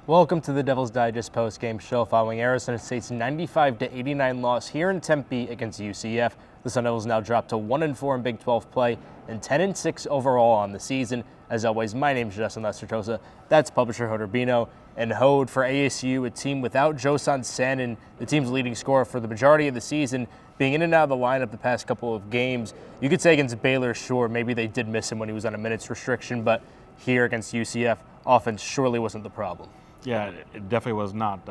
Welcome to the Devil's Digest postgame show following Arizona State's 95-89 loss here in Tempe against UCF. The Sun Devils now dropped to 1-4 in Big 12 play and 10-6 overall on the season. As always, my name is Justin Lestertosa. That's publisher Hoder Bino. And Hode for ASU, a team without Josan Sanin, the team's leading scorer for the majority of the season, being in and out of the lineup the past couple of games. You could say against Baylor, sure, maybe they did miss him when he was on a minutes restriction, but here against UCF, offense surely wasn't the problem. Yeah, it definitely was not,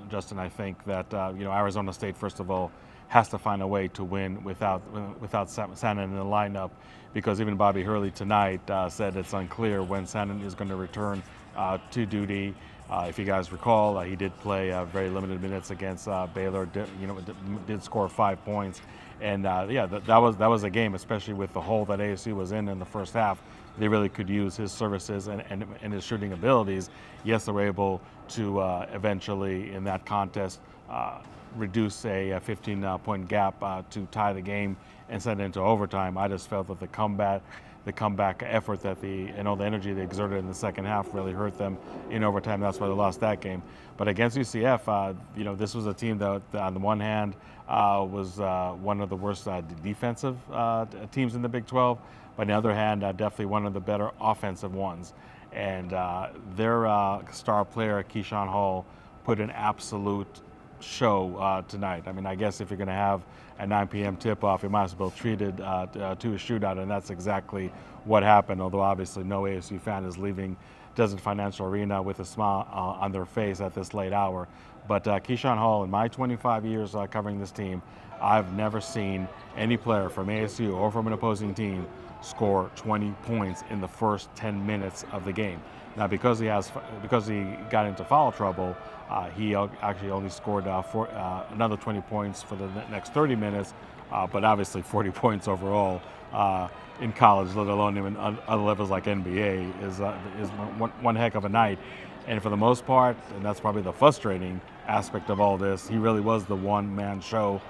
Justin. I think that Arizona State, first of all, has to find a way to win without Sanin in the lineup, because even Bobby Hurley tonight said it's unclear when Sanin is going to return to duty. If you guys recall, he did play very limited minutes against Baylor. Did score 5 points, and that was a game, especially with the hole that ASU was in the first half. They really could use his services and his shooting abilities. Yes, they were able to eventually, in that contest, reduce a 15-point gap to tie the game and send it into overtime. I just felt that the comeback effort that the energy they exerted in the second half really hurt them in overtime. That's why they lost that game. But against UCF, this was a team that, on the one hand, was one of the worst defensive teams in the Big 12. But on the other hand, definitely one of the better offensive ones. And their star player, Keyshawn Hall, put an absolute show tonight. I mean, I guess if you're going to have a 9 p.m. tip-off, you might as well treat it to a shootout, and that's exactly what happened, although obviously no ASU fan is leaving Desert Financial Arena with a smile on their face at this late hour. But Keyshawn Hall, in my 25 years covering this team, I've never seen any player from ASU or from an opposing team score 20 points in the first 10 minutes of the game. Now, because he got into foul trouble, he actually only scored another 20 points for the next 30 minutes, but obviously 40 points overall in college, let alone even other levels like NBA, is one heck of a night. And for the most part, and that's probably the frustrating aspect of all this, he really was the one-man show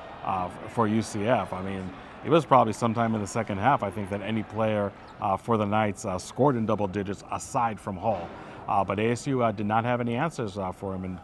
for UCF. I mean, it was probably sometime in the second half, I think, that any player for the Knights scored in double digits aside from Hall. But ASU did not have any answers for him. And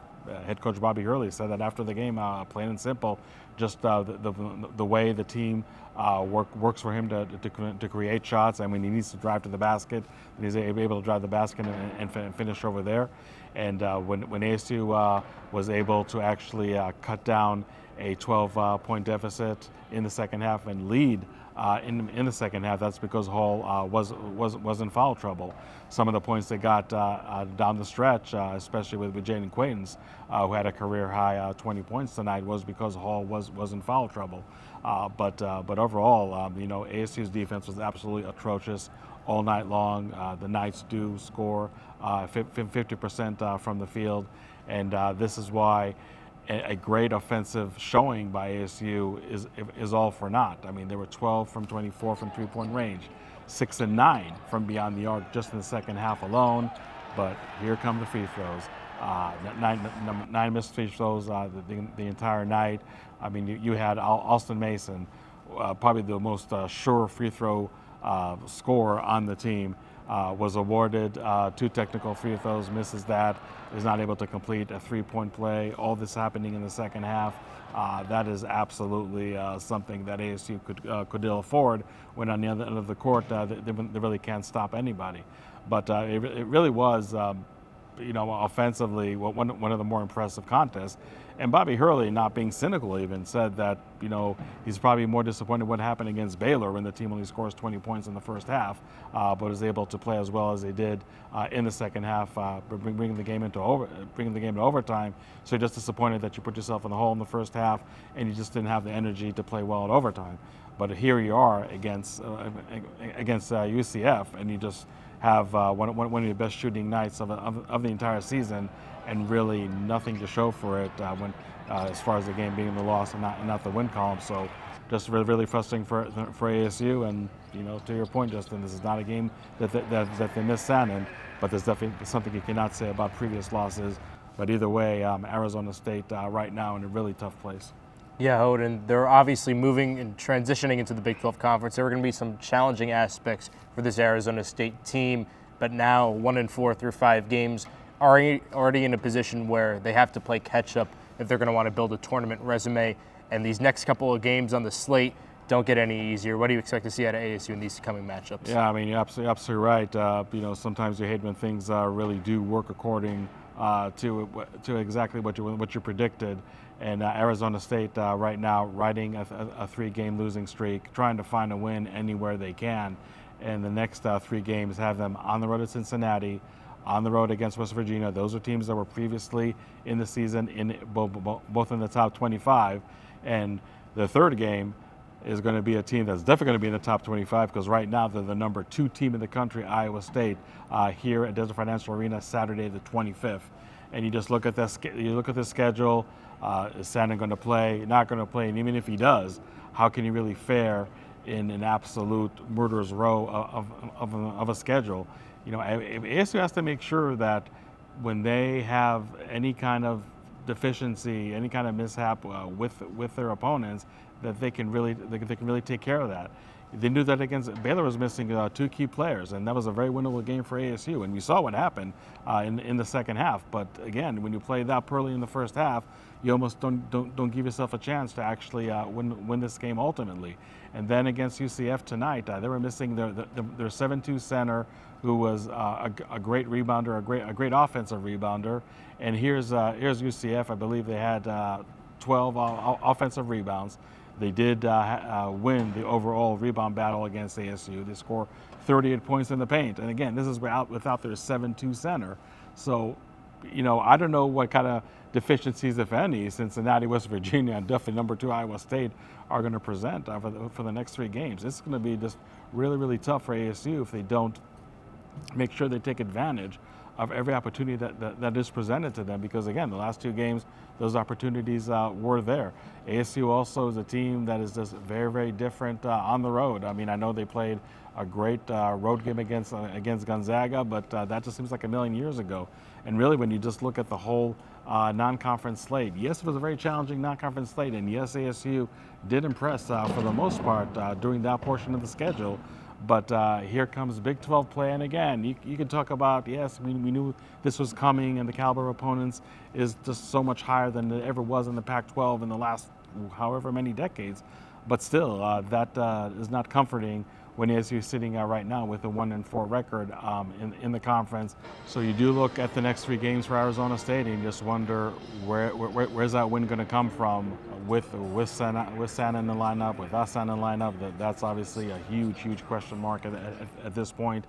head coach Bobby Hurley said that after the game, plain and simple, just the way the team works for him to create shots. I mean, he needs to drive to the basket, and he's able to drive the basket and finish over there. And when ASU was able to actually cut down a 12-point deficit in the second half and lead in the second half, that's because Hall was in foul trouble. Some of the points they got down the stretch, especially with Jaden Quaintance, who had a career-high 20 points tonight, was because Hall was in foul trouble. But overall, ASU's defense was absolutely atrocious all night long. The Knights do score 50% from the field, and this is why a great offensive showing by ASU is all for naught. I mean, there were 12 from 24 from three-point range, 6 and 9 from beyond the arc just in the second half alone. But here come the free throws. Nine missed free throws the entire night. I mean, you had Alston Mason, probably the most sure free throw scorer on the team. Was awarded 2 technical free throws, misses that, is not able to complete a 3-point play. All this happening in the second half. That is absolutely something that ASU could ill afford when on the other end of the court they really can't stop anybody. But it really was, offensively, one of the more impressive contests. And Bobby Hurley, not being cynical, even said that he's probably more disappointed what happened against Baylor when the team only scores 20 points in the first half, but is able to play as well as they did in the second half, bringing the game to overtime. So you're just disappointed that you put yourself in the hole in the first half and you just didn't have the energy to play well in overtime. But here you are against UCF, and you just have one of the best shooting nights of the entire season, and really nothing to show for it as far as the game being the loss and not the win column. So just really frustrating for ASU. And to your point, Justin, this is not a game that they missed Sanin, but there's definitely something you cannot say about previous losses. But either way, Arizona State right now in a really tough place. Yeah, Hode, and they're obviously moving and transitioning into the Big 12 Conference. There are going to be some challenging aspects for this Arizona State team, but now 1-4 through 5 games. already in a position where they have to play catch up if they're going to want to build a tournament resume. And these next couple of games on the slate don't get any easier. What do you expect to see out of ASU in these coming matchups? Yeah, I mean, you're absolutely right. Sometimes you hate when things really do work according to exactly what you predicted. And Arizona State right now riding a 3-game losing streak, trying to find a win anywhere they can. And the next 3 games have them on the road at Cincinnati, on the road against West Virginia. Those are teams that were previously in the season both in the top 25. And the third game is going to be a team that's definitely going to be in the top 25 because right now they're the number 2 team in the country, Iowa State, here at Desert Financial Arena Saturday the 25th. And you just look at the schedule. Is Sandin going to play? Not going to play? And even if he does, how can he really fare in an absolute murderer's row of a schedule? ASU has to make sure that when they have any kind of deficiency, any kind of mishap with their opponents, that they can really take care of that. They knew that against Baylor was missing 2 key players, and that was a very winnable game for ASU. And we saw what happened in the second half. But again, when you play that poorly in the first half, you almost don't give yourself a chance to actually win this game ultimately. And then against UCF tonight, they were missing their 7-2 center, who was a great rebounder, a great offensive rebounder. And here's UCF. I believe they had 12 offensive rebounds. They did win the overall rebound battle against ASU. They score 38 points in the paint. And again, this is without their 7-2 center. So, I don't know what kind of deficiencies, if any, Cincinnati, West Virginia, and definitely number 2 Iowa State are going to present for the next 3 games. It's going to be just really, really tough for ASU if they don't make sure they take advantage of every opportunity that is presented to them, because again, the last 2 games, those opportunities were there. ASU also is a team that is just very, very different on the road. I mean, I know they played a great road game against Gonzaga, but that just seems like a million years ago. And really, when you just look at the whole non-conference slate, yes, it was a very challenging non-conference slate, and yes, ASU did impress for the most part during that portion of the schedule. But here comes Big 12 play, and again, you can talk about, yes, we knew this was coming, and the caliber of opponents is just so much higher than it ever was in the Pac-12 in the last however many decades. But still, that is not comforting when ASU is sitting right now with a 1-4 record in the conference. So you do look at the next 3 games for Arizona State and you just wonder where's that win going to come from with San in the lineup, with us in the lineup. That's obviously a huge question mark at this point.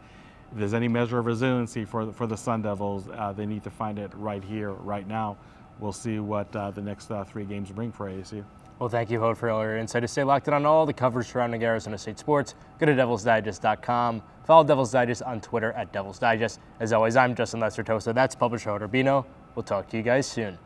If there's any measure of resiliency for the Sun Devils, they need to find it right here, right now. We'll see what the next 3 games bring for ASU. Well, thank you, Hode, for all your insight. To stay locked in on all the coverage surrounding Arizona State sports, go to DevilsDigest.com. Follow Devils Digest on Twitter at Devils Digest. As always, I'm Justin Lester Tosta. That's publisher Hode Urbino. We'll talk to you guys soon.